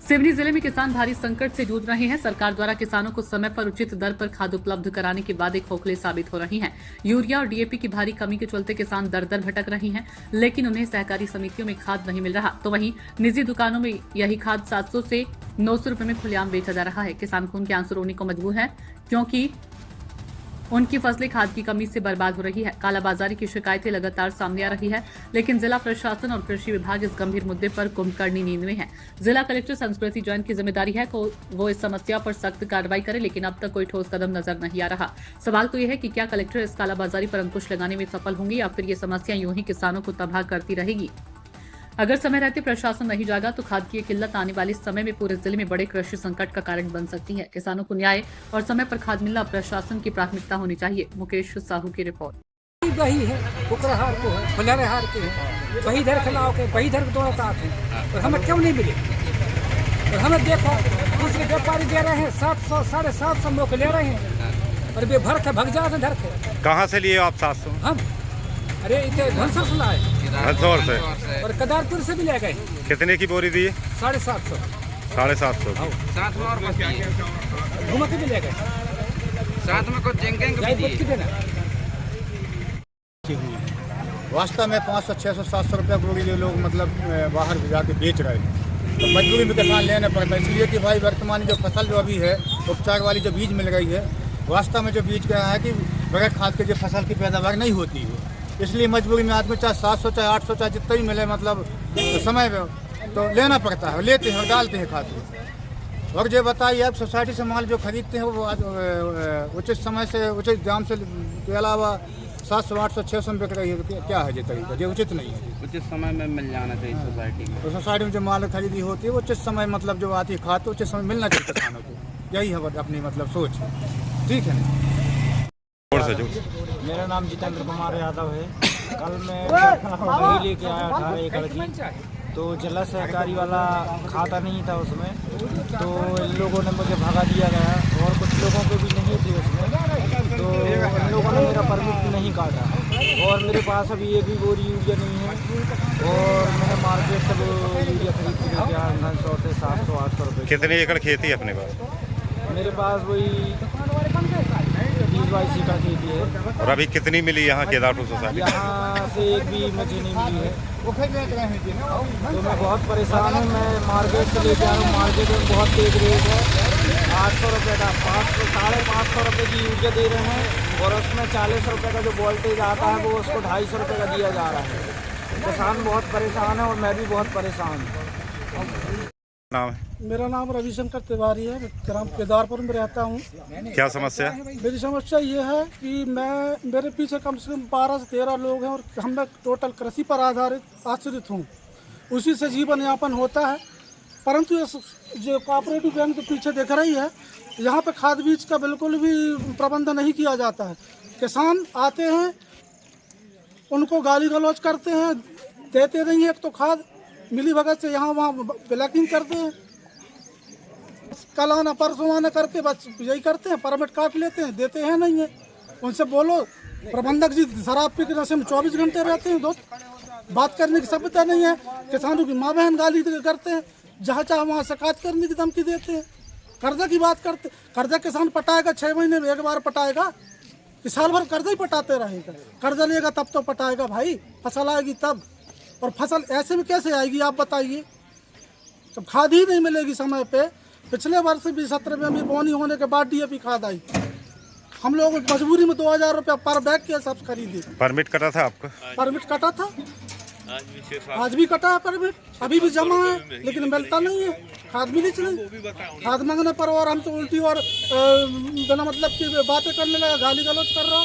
सिवनी जिले में किसान भारी संकट से जूझ रहे हैं। सरकार द्वारा किसानों को समय पर उचित दर पर खाद उपलब्ध कराने के वादे खोखले साबित हो रही हैं। यूरिया और डीएपी की भारी कमी के चलते किसान दर दर भटक रहे हैं, लेकिन उन्हें सहकारी समितियों में खाद नहीं मिल रहा, तो वहीं निजी दुकानों में यही खाद 700 से 900 रुपए में खुलेआम बेचा जा रहा है। किसान खून के आंसू रोने को मजबूर है, क्योंकि उनकी फसलें खाद की कमी से बर्बाद हो रही है। कालाबाजारी की शिकायतें लगातार सामने आ रही है, लेकिन जिला प्रशासन और कृषि विभाग इस गंभीर मुद्दे पर कुंभकर्णी नींद में है। जिला कलेक्टर संस्कृति जैन की जिम्मेदारी है कि वो इस समस्या पर सख्त कार्रवाई करे, लेकिन अब तक कोई ठोस कदम नजर नहीं आ रहा। सवाल तो यह है कि क्या कलेक्टर इस कालाबाजारी पर अंकुश लगाने में सफल होंगे या फिर ये समस्या यूं ही किसानों को तबाह करती रहेगी। अगर समय रहते प्रशासन नहीं जागा तो खाद की किल्लत आने वाले समय में पूरे जिले में बड़े कृषि संकट का कारण बन सकती है। किसानों को न्याय और समय पर खाद मिलना प्रशासन की प्राथमिकता होनी चाहिए। मुकेश साहू की रिपोर्ट। वही है कुकरहार को है, फुलरहार के है, वही इधर खिलाओ के वही इधर दौड़ता आते हैं और हमें क्यों नहीं मिले। और हमें देखो दूसरे व्यापारी दे रहे हैं 700 750 लोग ले रहे हैं और वे भर के भग जाते धर के। कहाँ से लिए आप 700? हम अरे इतने धनसर से लाए, धनसौर से और कदारपुर से भी ले गए। कितने की बोरी दी? 750 750 साथ में और घूम के भी ले गए, साथ में कुछ देना। वास्तव में 500 600 700 रुपये बोरी जो लोग मतलब बाहर भिजा के बेच रहे हैं, तो मजबूरी में किसान लेना पड़ता है। इसलिए कि भाई वर्तमान जो फसल जो अभी है उपचार वाली जो बीज मिल रही है, वास्तव में जो बीज क्या है कि बगैर खाद के जो फसल की पैदावार नहीं होती है, इसलिए मजबूरी में आदमी चाहे 700 चाहे 800 चाहे जितना ही मिले मतलब तो समय में तो लेना पड़ता है, लेते हैं और डालते हैं खाद में। और जो बताइए आप सोसाइटी से माल जो खरीदते हैं वो उचित समय से उचित दाम से के अलावा 700 800 600 में बिक रही है, तो क्या है ये तरीका? ये उचित नहीं है। उचित समय में मिल जाना चाहिए सोसाइटी में। तो सोसाइटी में जो माल खरीदी होती है उचित समय मतलब जो आती है खाद तो उचित समय मिलना चाहिए किसानों को। यही है अपनी मतलब सोच, ठीक है ना। मेरा नाम जितेंद्र कुमार यादव है। कल मैं वही लेके आया 18 एकड़ की, तो जिला सहकारी वाला खाता नहीं था उसमें, तो इन लोगों ने मुझे भगा दिया गया और कुछ लोगों के भी नहीं थे उसमें, तो इन लोगों ने मेरा परमिट नहीं काटा और मेरे पास अभी एक भी बोरी यूरिया नहीं है और मैंने मार्केट से वो यूरिया खरीद के लेके आया 900 से 700 800 रुपये। कितने एकड़ खेती है अपने पास? मेरे पास वही 20-22 एकड़ खेती है। और अभी कितनी मिली यहाँ केदारपुर सोसाइटी? यहाँ से एक भी मुझे नहीं मिली है, तो मैं बहुत परेशान हूँ। मैं मार्केट से लेके आया हूँ, मार्केट में बहुत तेज रेट है, 800 रुपये का 500 550 रुपये की यूरिया दे रहे हैं और उसमें 40 रुपये का जो वोल्टेज आता है वो उसको 250 रुपये का दिया जा रहा है। किसान बहुत परेशान है और मैं भी बहुत परेशान हूँ। नाम है? मेरा नाम रविशंकर तिवारी है, ग्राम केदारपुर में रहता हूँ। क्या समस्या? मेरी समस्या ये है कि मेरे पीछे कम से कम 12 से 13 लोग हैं और हम टोटल कृषि पर आश्रित हूँ, उसी से जीवन यापन होता है। परंतु ये जो कोऑपरेटिव बैंक के पीछे देख रही है, यहाँ पे खाद बीज का बिल्कुल भी प्रबंध नहीं किया जाता है। किसान आते हैं, उनको गाली गलौज करते हैं, देते नहीं है। एक तो खाद मिली भगत से यहाँ वहाँ ब्लैकिंग करते हैं, कल आना परसों आना करके बस यही करते हैं, परमिट काट लेते हैं, देते हैं नहीं है। उनसे बोलो, प्रबंधक जी शराब पी के नशे में 24 घंटे रहते हैं, बात करने की सभ्यता नहीं है। किसानों की माँ बहन गाली करते हैं, जहाँ चाहे वहाँ शिकायत करने की धमकी देते हैं। कर्जा की बात करते, कर्जा किसान पटाएगा 6 महीने में एक बार पटाएगा कि साल भर कर्जा ही पटाते रहेगा? कर्जा लेगा तब तो पटाएगा भाई, फसल आएगी तब। और फसल ऐसे में कैसे आएगी आप बताइए, जब खाद ही नहीं मिलेगी समय पे। पिछले वर्ष भी 17 में भी बोनी होने के बाद डीएपी खाद आई, हम लोग मजबूरी में 2000 रुपया पर बैग के सब खरीदे। परमिट कटा था आपका? परमिट कटा था, आज भी कटा है परमिट, अभी भी जमा है, लेकिन मिलता नहीं है, खाद मिली नहीं। खाद मांगने पर और हम तो उल्टी और बिना मतलब की बातें करने लगा, गाली गलौज कर रहा।